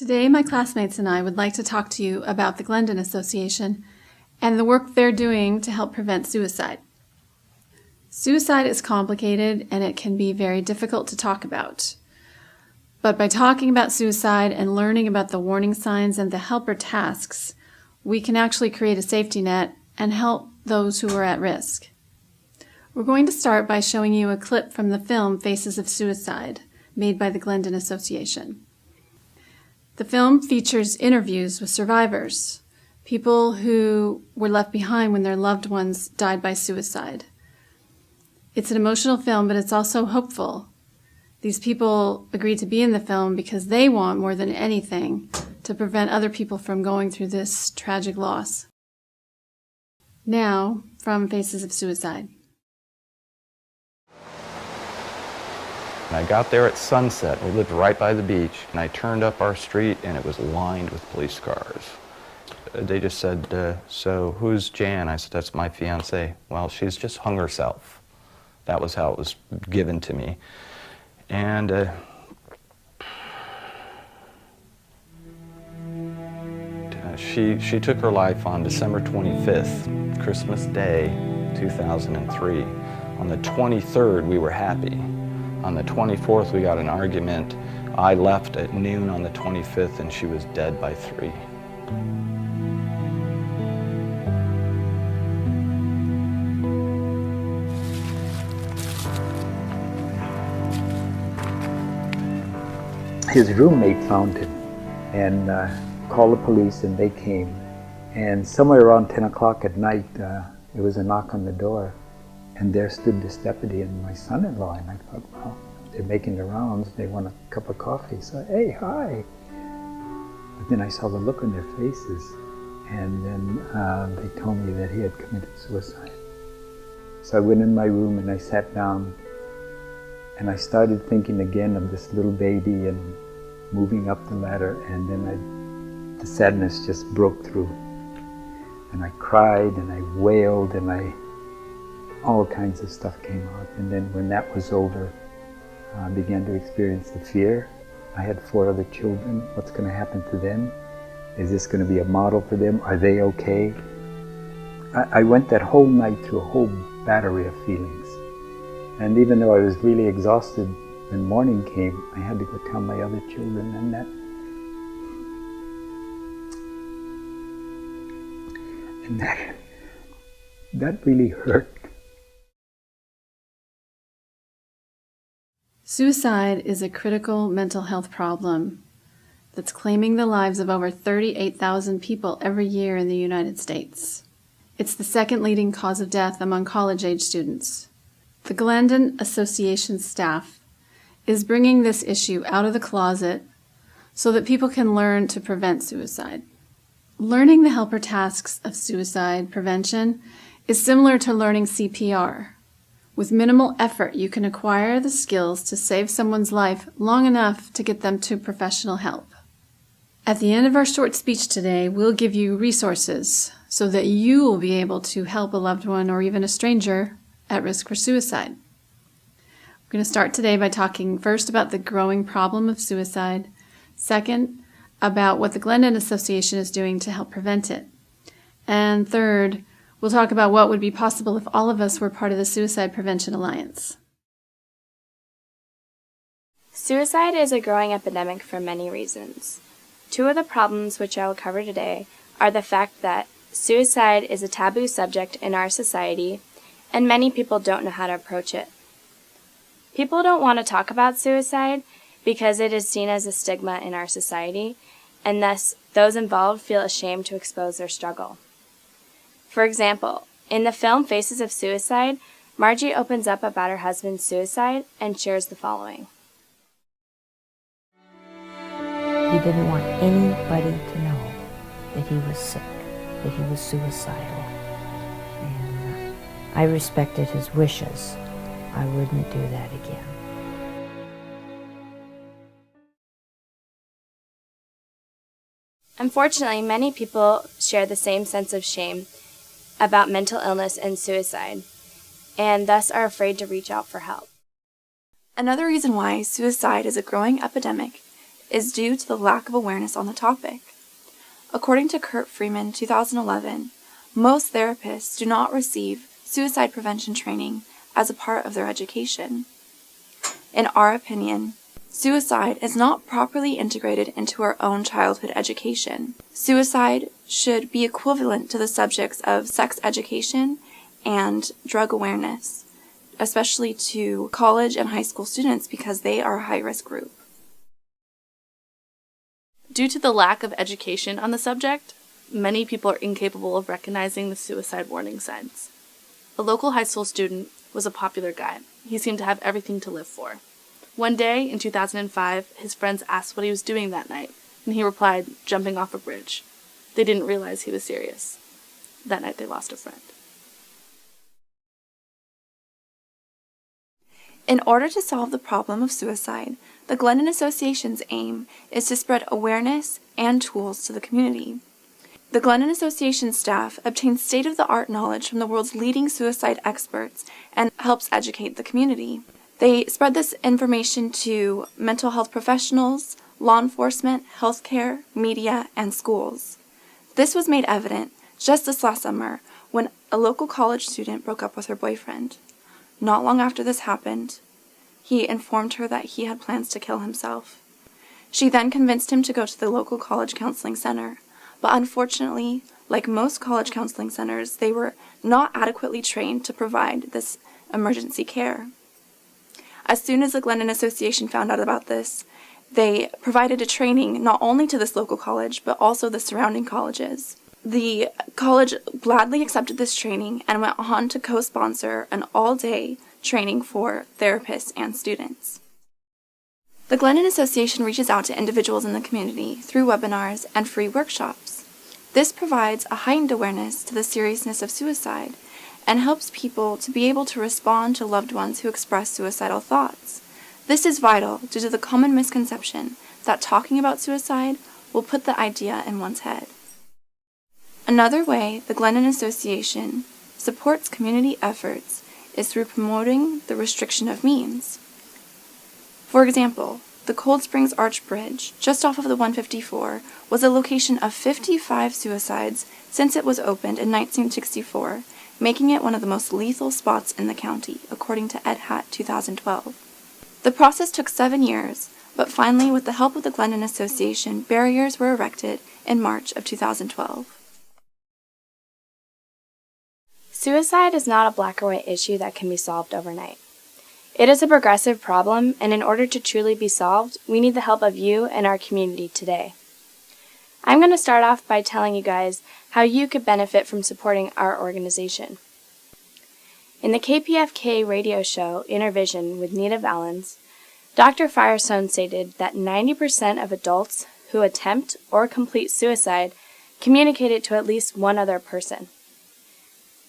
Today, my classmates and I would like to talk to you about the Glendon Association and the work they're doing to help prevent suicide. Suicide is complicated and it can be very difficult to talk about. But by talking about suicide and learning about the warning signs and the helper tasks, we can actually create a safety net and help those who are at risk. We're going to start by showing you a clip from the film Faces of Suicide, made by the Glendon Association. The film features interviews with survivors, people who were left behind when their loved ones died by suicide. It's an emotional film, but it's also hopeful. These people agreed to be in the film because they want more than anything to prevent other people from going through this tragic loss. Now, from Faces of Suicide. I got there at sunset. We lived right by the beach, and I turned up our street, and it was lined with police cars. They just said, so who's Jan? I said, that's my fiancée. Well, she's just hung herself. That was how it was given to me. And she took her life on December 25th, Christmas Day, 2003. On the 23rd, we were happy. On the 24th, we got an argument. I left at noon on the 25th, and she was dead by 3. His roommate found him and called the police, and they came. And somewhere around 10 o'clock at night, there was a knock on the door. And there stood this deputy and my son-in-law, and I thought, well, they're making the rounds, they want a cup of coffee. So, hey, hi. But then I saw the look on their faces, and then they told me that he had committed suicide. So I went in my room and I sat down, and I started thinking again of this little baby and moving up the ladder, and then the sadness just broke through. And I cried and I wailed and all kinds of stuff came out. And then when that was over, I began to experience the fear. I had 4 other children. What's going to happen to them? Is this going to be a model for them? Are they okay? I went that whole night through a whole battery of feelings. And even though I was really exhausted, when morning came, I had to go tell my other children, and that really hurt. Suicide is a critical mental health problem that's claiming the lives of over 38,000 people every year in the United States. It's the second leading cause of death among college-age students. The Glendon Association staff is bringing this issue out of the closet so that people can learn to prevent suicide. Learning the helper tasks of suicide prevention is similar to learning CPR. With minimal effort, you can acquire the skills to save someone's life long enough to get them to professional help. At the end of our short speech today, we'll give you resources so that you will be able to help a loved one or even a stranger at risk for suicide. We're going to start today by talking first about the growing problem of suicide, second, about what the Glendon Association is doing to help prevent it, and third, we'll talk about what would be possible if all of us were part of the Suicide Prevention Alliance. Suicide is a growing epidemic for many reasons. 2 of the problems which I will cover today are the fact that suicide is a taboo subject in our society, and many people don't know how to approach it. People don't want to talk about suicide because it is seen as a stigma in our society, and thus those involved feel ashamed to expose their struggle. For example, in the film Faces of Suicide, Margie opens up about her husband's suicide and shares the following. He didn't want anybody to know that he was sick, that he was suicidal. And I respected his wishes. I wouldn't do that again. Unfortunately, many people share the same sense of shame about mental illness and suicide, and thus are afraid to reach out for help. Another reason why suicide is a growing epidemic is due to the lack of awareness on the topic. According to Kurt Freeman, 2011, most therapists do not receive suicide prevention training as a part of their education. In our opinion, suicide is not properly integrated into our own childhood education. Suicide should be equivalent to the subjects of sex education and drug awareness, especially to college and high school students because they are a high-risk group. Due to the lack of education on the subject, many people are incapable of recognizing the suicide warning signs. A local high school student was a popular guy. He seemed to have everything to live for. One day, in 2005, his friends asked what he was doing that night, and he replied, jumping off a bridge. They didn't realize he was serious. That night they lost a friend. In order to solve the problem of suicide, the Glendon Association's aim is to spread awareness and tools to the community. The Glendon Association staff obtains state-of-the-art knowledge from the world's leading suicide experts and helps educate the community. They spread this information to mental health professionals, law enforcement, healthcare, media, and schools. This was made evident just this last summer when a local college student broke up with her boyfriend. Not long after this happened, he informed her that he had plans to kill himself. She then convinced him to go to the local college counseling center, but unfortunately, like most college counseling centers, they were not adequately trained to provide this emergency care. As soon as the Glendon Association found out about this, they provided a training not only to this local college, but also the surrounding colleges. The college gladly accepted this training and went on to co-sponsor an all-day training for therapists and students. The Glendon Association reaches out to individuals in the community through webinars and free workshops. This provides a heightened awareness to the seriousness of suicide and helps people to be able to respond to loved ones who express suicidal thoughts. This is vital due to the common misconception that talking about suicide will put the idea in one's head. Another way the Glendon Association supports community efforts is through promoting the restriction of means. For example, the Cold Springs Arch Bridge, just off of the 154, was a location of 55 suicides since it was opened in 1964, making it one of the most lethal spots in the county, according to Ed Hatt 2012. The process took 7 years, but finally, with the help of the Glendon Association, barriers were erected in March of 2012. Suicide is not a black or white issue that can be solved overnight. It is a progressive problem, and in order to truly be solved, we need the help of you and our community today. I'm going to start off by telling you guys how you could benefit from supporting our organization. In the KPFK radio show, Inner Vision with Nita Valens, Dr. Firestone stated that 90% of adults who attempt or complete suicide communicate it to at least one other person.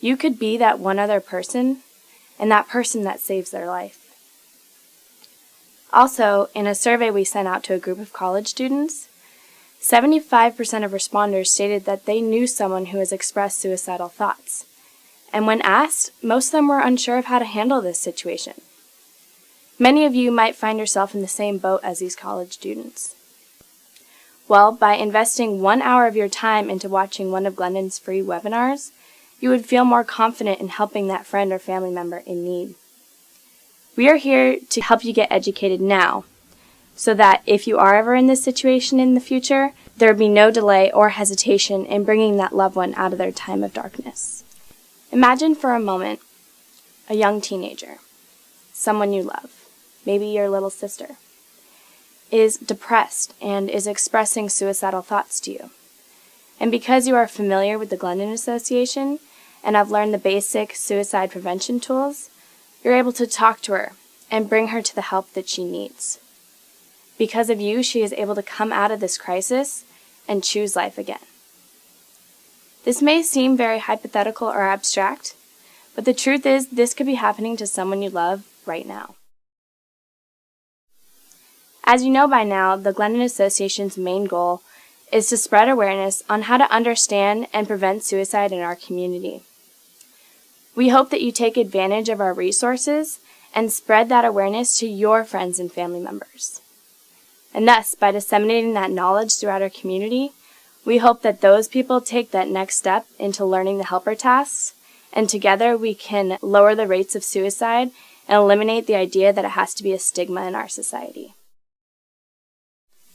You could be that one other person, and that person that saves their life. Also, in a survey we sent out to a group of college students, 75% of responders stated that they knew someone who has expressed suicidal thoughts. And when asked, most of them were unsure of how to handle this situation. Many of you might find yourself in the same boat as these college students. Well, by investing 1 hour of your time into watching one of Glendon's free webinars, you would feel more confident in helping that friend or family member in need. We are here to help you get educated now, so that if you are ever in this situation in the future, there would be no delay or hesitation in bringing that loved one out of their time of darkness. Imagine for a moment a young teenager, someone you love, maybe your little sister, is depressed and is expressing suicidal thoughts to you. And because you are familiar with the Glendon Association and have learned the basic suicide prevention tools, you're able to talk to her and bring her to the help that she needs. Because of you, she is able to come out of this crisis and choose life again. This may seem very hypothetical or abstract, but the truth is this could be happening to someone you love right now. As you know by now, the Glendon Association's main goal is to spread awareness on how to understand and prevent suicide in our community. We hope that you take advantage of our resources and spread that awareness to your friends and family members. And thus, by disseminating that knowledge throughout our community, we hope that those people take that next step into learning the helper tasks, and together we can lower the rates of suicide and eliminate the idea that it has to be a stigma in our society.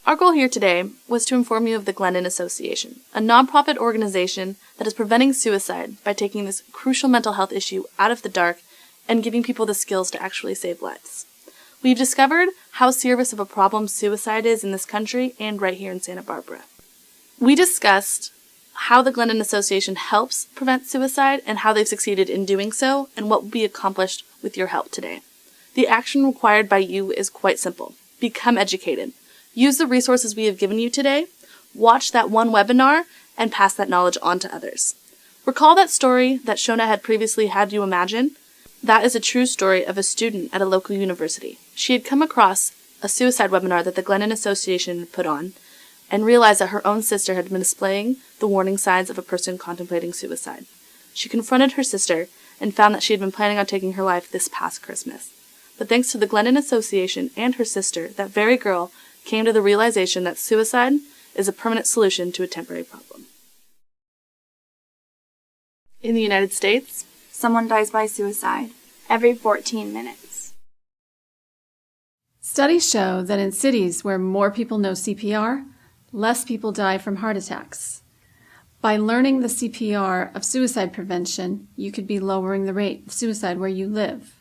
Our goal here today was to inform you of the Glendon Association, a nonprofit organization that is preventing suicide by taking this crucial mental health issue out of the dark and giving people the skills to actually save lives. We've discovered how serious of a problem suicide is in this country and right here in Santa Barbara. We discussed how the Glendon Association helps prevent suicide and how they've succeeded in doing so and what will be accomplished with your help today. The action required by you is quite simple. Become educated. Use the resources we have given you today, watch that one webinar, and pass that knowledge on to others. Recall that story that Shona had previously had you imagine? That is a true story of a student at a local university. She had come across a suicide webinar that the Glendon Association put on and realized that her own sister had been displaying the warning signs of a person contemplating suicide. She confronted her sister and found that she had been planning on taking her life this past Christmas. But thanks to the Glendon Association and her sister, that very girl came to the realization that suicide is a permanent solution to a temporary problem. In the United States, Someone dies by suicide Every 14 minutes. Studies show that in cities where more people know CPR, less people die from heart attacks. By learning the CPR of suicide prevention, you could be lowering the rate of suicide where you live.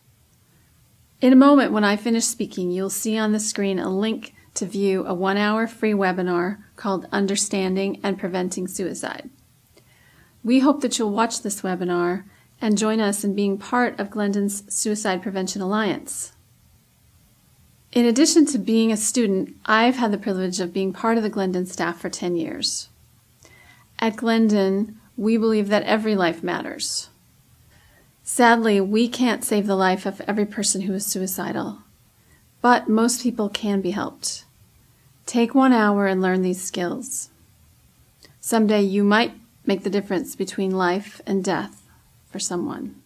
In a moment, when I finish speaking, you'll see on the screen a link to view a 1-hour free webinar called Understanding and Preventing Suicide. We hope that you'll watch this webinar and join us in being part of Glendon's Suicide Prevention Alliance. In addition to being a student, I've had the privilege of being part of the Glendon staff for 10 years. At Glendon, we believe that every life matters. Sadly, we can't save the life of every person who is suicidal, but most people can be helped. Take 1 hour and learn these skills. Someday you might make the difference between life and death for someone.